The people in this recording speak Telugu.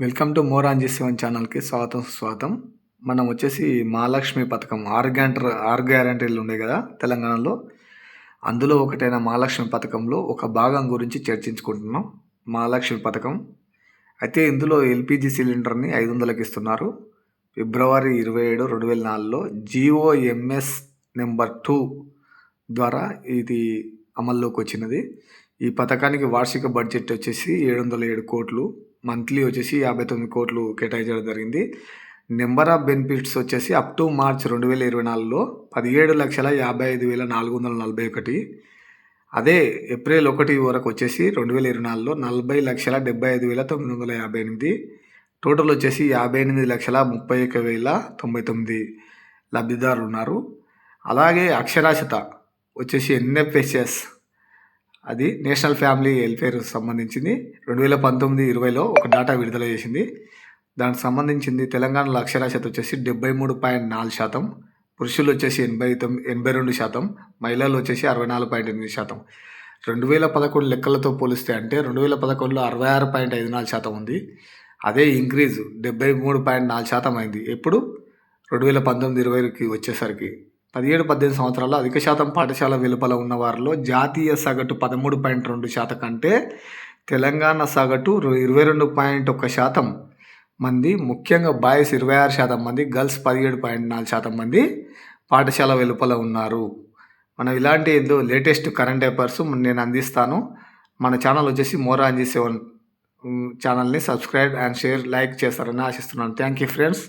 వెల్కమ్ టు మోర్ ఆన్ జీసీవన్ ఛానల్కి స్వాగతం. మనం వచ్చేసి మహాలక్ష్మి పథకం ఆరు గ్యారంటీలు ఉన్నాయి కదా తెలంగాణలో. అందులో ఒకటైన మహాలక్ష్మి పథకంలో ఒక భాగం గురించి చర్చించుకుంటున్నాం. మహాలక్ష్మి పథకం అయితే ఇందులో ఎల్పిజి సిలిండర్ని 500కి ఇస్తున్నారు. ఫిబ్రవరి 27, 2004లో GOMS నెంబర్ 2 ద్వారా ఇది అమల్లోకి వచ్చినది. ఈ పథకానికి వార్షిక బడ్జెట్ వచ్చేసి 707 కోట్లు, మంత్లీ వచ్చేసి 59 కోట్లు కేటాయించడం జరిగింది. నెంబర్ ఆఫ్ బెనిఫిట్స్ వచ్చేసి అప్ టు మార్చ్ 2024లో 17,55,441. అదే ఏప్రిల్ 1 వరకు వచ్చేసి 2024లో 40,75,958. టోటల్ వచ్చేసి 58,31,099 లబ్ధిదారులు ఉన్నారు. అలాగే అక్షరాస్యత వచ్చేసి NFSS, అది నేషనల్ ఫ్యామిలీ వెల్ఫేర్ సంబంధించింది 2019-20లో ఒక డేటా విడుదల చేసింది. దానికి సంబంధించింది తెలంగాణలో అక్షరాస్యత వచ్చేసి 73.4%, పురుషులు వచ్చేసి 82%, మహిళలు వచ్చేసి 64.8%. 2011 లెక్కలతో పోలిస్తే అంటే 2011లో 66.54% ఉంది. అదే ఇంక్రీజ్ 73.4% అయింది. ఎప్పుడు 2019-20కి వచ్చేసరికి 17-18 సంవత్సరాల్లో అధిక శాతం పాఠశాల వెలుపల ఉన్న వారిలో జాతీయ సగటు 13.2% కంటే తెలంగాణ సగటు 22.1% మంది, ముఖ్యంగా బాయ్స్ 26% మంది, గర్ల్స్ 17.4% మంది పాఠశాల వెలుపల ఉన్నారు. మనం ఇలాంటి లేటెస్ట్ కరెంట్ అఫైర్స్ నేను అందిస్తాను. మన ఛానల్ వచ్చేసి మోర్ ఆన్ జీసీవన్ ఛానల్ని సబ్స్క్రైబ్ అండ్ షేర్, లైక్ చేస్తారని ఆశిస్తున్నాను. Thank you friends.